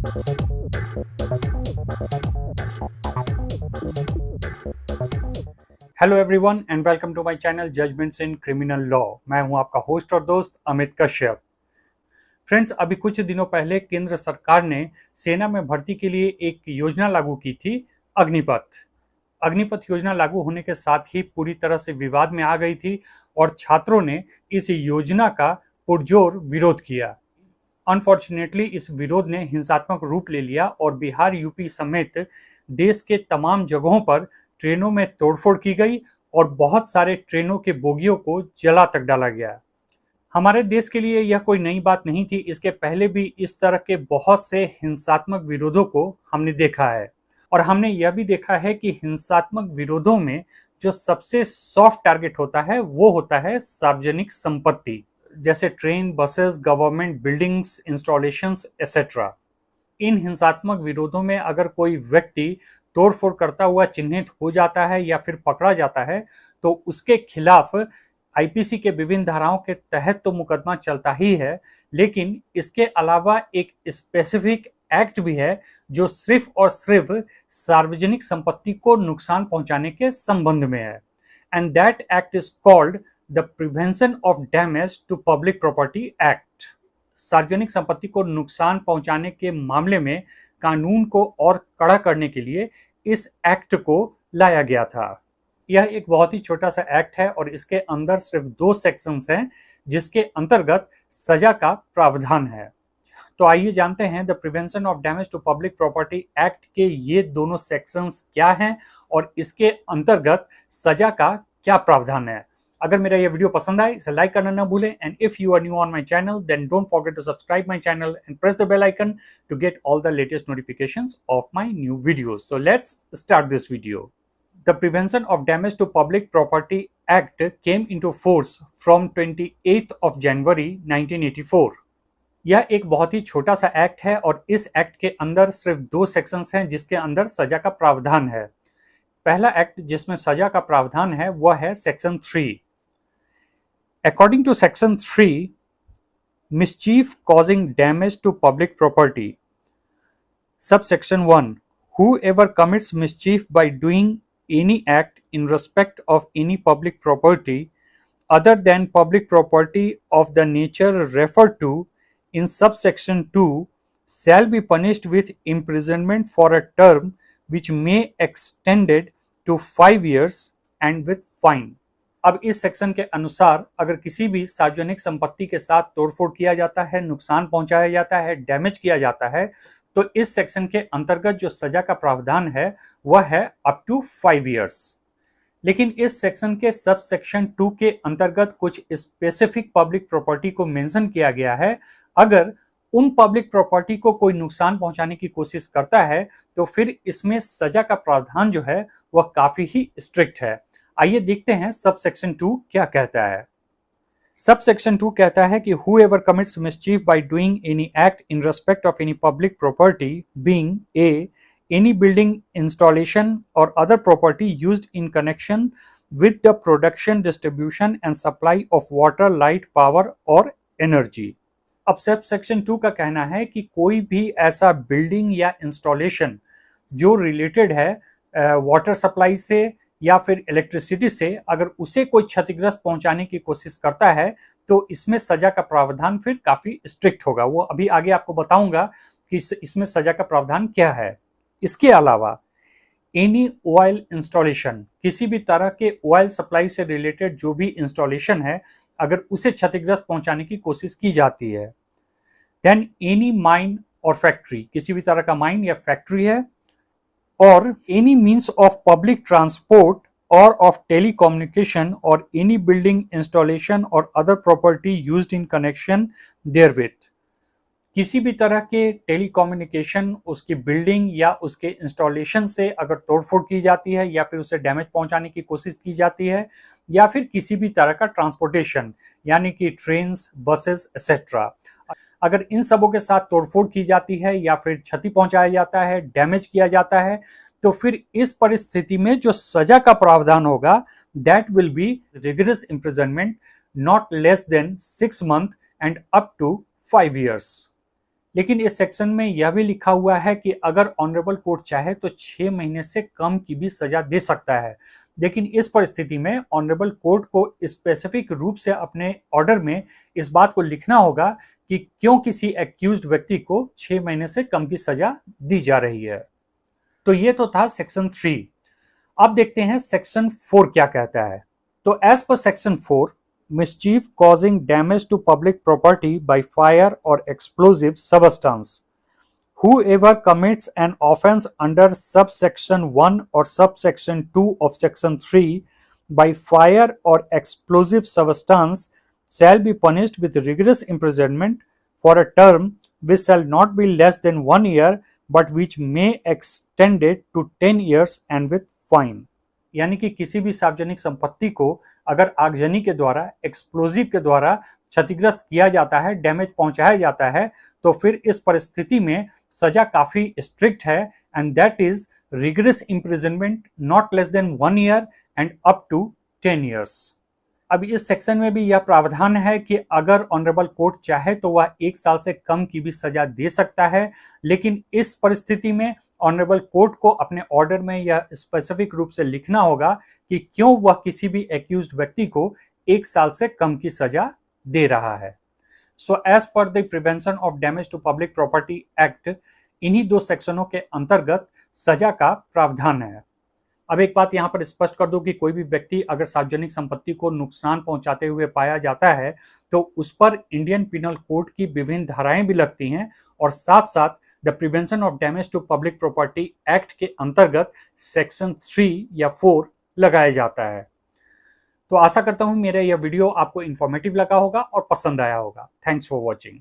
Hello everyone and welcome to my channel judgements in criminal law. मैं हूं आपका host और दोस्त अमित कश्यप। फ्रेंड्स, अभी कुछ दिनों पहले केंद्र सरकार ने सेना में भर्ती के लिए एक योजना लागू की थी, अग्निपथ। अग्निपथ योजना लागू होने के साथ ही पूरी तरह से विवाद में आ गई थी और छात्रों ने इस योजना का पुरजोर विरोध किया। अनफॉर्चुनेटली इस विरोध ने हिंसात्मक रूप ले लिया और बिहार, यूपी समेत देश के तमाम जगहों पर ट्रेनों में तोड़फोड़ की गई और बहुत सारे ट्रेनों के बोगियों को जला तक डाला गया। हमारे देश के लिए यह कोई नई बात नहीं थी, इसके पहले भी इस तरह के बहुत से हिंसात्मक विरोधों को हमने देखा है। और हमने यह भी देखा है कि हिंसात्मक विरोधों में जो सबसे सॉफ्ट टारगेट होता है वो होता है सार्वजनिक संपत्ति, जैसे train, buses, government buildings, installations etcetera. इन हिंसात्मक विरोधों में अगर कोई व्यक्ति तोड़फोड़ करता हुआ चिन्हित हो जाता है या फिर पकड़ा जाता है तो उसके खिलाफ आईपीसी के विभिन्न धाराओं के तहत तो मुकदमा चलता ही है, लेकिन इसके अलावा एक स्पेसिफिक एक्ट भी है जो सिर्फ और सिर्फ सार्वजनिक संपत्ति को नुकसान पहुंचाने के संबंध में है। And that act is called the prevention of damage to public property act. सार्वजनिक संपत्ति को नुकसान पहुंचाने के मामले में कानून को और कड़ा करने के लिए इस एक्ट को लाया गया था। यह एक बहुत ही छोटा सा एक्ट है और इसके अंदर सिर्फ 2 सेक्शंस हैं जिसके अंतर्गत सजा का प्रावधान है। तो आइए जानते हैं the prevention of damage to public property act के ये दोनों सेक्शंस क्या हैं और इसके अंतर्गत सजा का क्या प्रावधान है। अगर मेरा ये वीडियो पसंद आए इसे लाइक करना ना भूलें, and if you are new on my channel then don't forget to subscribe my channel and press the bell icon to get all the latest notifications of my new videos. So let's start this video. The Prevention of Damage to Public Property Act came into force from 28th of January 1984. यह एक बहुत ही छोटा सा act है और इस act के अंदर सिर्फ 2 सेक्शंस हैं जिसके अंदर सजा का प्रावधान है। पहला एक्ट जिसमें सजा का प्रावधान है वह है section 3। According to section 3, mischief causing damage to public property. Subsection 1, whoever commits mischief by doing any act in respect of any public property other than public property of the nature referred to in subsection 2 shall be punished with imprisonment for a term which may extended to 5 years and with fine. अब इस section के अनुसार अगर किसी भी सार्वजनिक संपत्ति के साथ तोड़फोड़ किया जाता है, नुकसान पहुंचाया जाता है, डैमेज किया जाता है, तो इस सेक्शन के अंतर्गत जो सजा का प्रावधान है वह है अप टू 5 इयर्स। लेकिन इस सेक्शन के सब सेक्शन 2 के अंतर्गत कुछ स्पेसिफिक पब्लिक प्रॉपर्टी को मेंशन किया गया है। अगर उन पब्लिक प्रॉपर्टी को कोई नुकसान पहुंचाने की कोशिश करता है तो फिर इसमें सजा का प्रावधान जो है वह काफी ही स्ट्रिक्ट है। आइए देखते हैं सब सेक्शन 2 क्या कहता है। सब सेक्शन 2 कहता है कि whoever commits mischief by doing any act in respect of any public property being a any building, installation or other property used in connection with the production, distribution and supply of water, light, power or energy. अब sub section 2 का कहना है कि कोई भी ऐसा building या installation जो रिलेटेड है वाटर सप्लाई से या फिर इलेक्ट्रिसिटी से, अगर उसे कोई क्षतिग्रस्त पहुंचाने की कोशिश करता है तो इसमें सजा का प्रावधान फिर काफी स्ट्रिक्ट होगा। वो अभी आगे आपको बताऊंगा कि इसमें सजा का प्रावधान क्या है। इसके अलावा एनी ऑयल इंस्टॉलेशन, किसी भी तरह के ऑयल सप्लाई से रिलेटेड जो भी इंस्टॉलेशन है अगर उसे क्षतिग्रस्त पहुंचाने की कोशिश की जाती है। देन एनी माइन और फैक्ट्री, किसी भी तरह का माइन या फैक्ट्री है, or any means of public transport or of telecommunication or any building, installation or other property used in connection therewith. किसी भी तरह के टेलीकम्युनिकेशन, उसकी बिल्डिंग या उसके इंस्टॉलेशन से अगर तोड़फोड़ की जाती है या फिर उसे डैमेज पहुंचाने की कोशिश की जाती है, या फिर किसी भी तरह का ट्रांसपोर्टेशन यानी कि ट्रेन्स, बसेस एक्सेट्रा, अगर इन सबों के साथ तोड़फोड़ की जाती है या फिर क्षति पहुंचाया जाता है, डैमेज किया जाता है, तो फिर इस परिस्थिति में जो सजा का प्रावधान होगा that will be rigorous imprisonment not less than 6 months and up to 5 years। लेकिन इस सेक्शन में यह भी लिखा हुआ है कि अगर ऑनरेबल कोर्ट चाहे तो 6 महीने से कम की भी सजा दे सकता है। लेकिन इस परिस्थिति में ऑनरेबल कोर्ट को स्पेसिफिक रूप से अपने ऑर्डर में इस बात को लिखना होगा कि क्यों किसी एक्यूज्ड व्यक्ति को 6 महीने से कम की सजा दी जा रही है। तो ये तो था सेक्शन 3। अब देखते हैं सेक्शन 4 क्या कहता है। तो as per section 4, mischief causing damage to public property by fire or explosive substance. Whoever commits an offense under subsection 1 or subsection 2 of section 3 by fire or explosive substance shall be punished with rigorous imprisonment for a term which shall not be less than 1 year but which may extend it to 10 years and with fine. यानी कि किसी भी सार्वजनिक संपत्ति को अगर आगजनी के द्वारा, एक्सप्लोजिव के द्वारा क्षतिग्रस्त किया जाता है, डैमेज पहुंचाया जाता है, तो फिर इस परिस्थिति में सजा काफी स्ट्रिक्ट है and that is rigorous imprisonment not less than 1 year and up to 10 years. अब इस सेक्शन में भी यह प्रावधान है कि अगर ऑनरेबल कोर्ट चाहे तो वह 1 साल से कम की भी सजा दे सकता है, लेकिन इस परिस्थिति में ऑनरेबल कोर्ट को अपने ऑर्डर में यह स्पेसिफिक रूप से लिखना होगा कि क्यों वह किसी भी एक्यूज्ड व्यक्ति को 1 साल से कम की सजा दे रहा है। So as per the prevention of damage to public property act, इन्हीं 2 सेक्शनों के अंतर्गत सजा का प्रावधान है। अब एक बात यहाँ पर स्पष्ट कर दूं कि कोई भी व्यक्ति अगर सार्वजनिक संपत्ति को नुकसान पहुंचाते हुए पाया जाता है तो उस पर इंडियन पिनल कोड की विभिन्न धाराएं भी लगती हैं और साथ साथ the prevention of damage to public property act के अंतर्गत सेक्शन 3 या 4 लगाया जाता है। तो आशा करता हूं मेरा यह वीडियो आपको इंफॉर्मेटिव लगा होगा और पसंद आया होगा। Thanks for watching.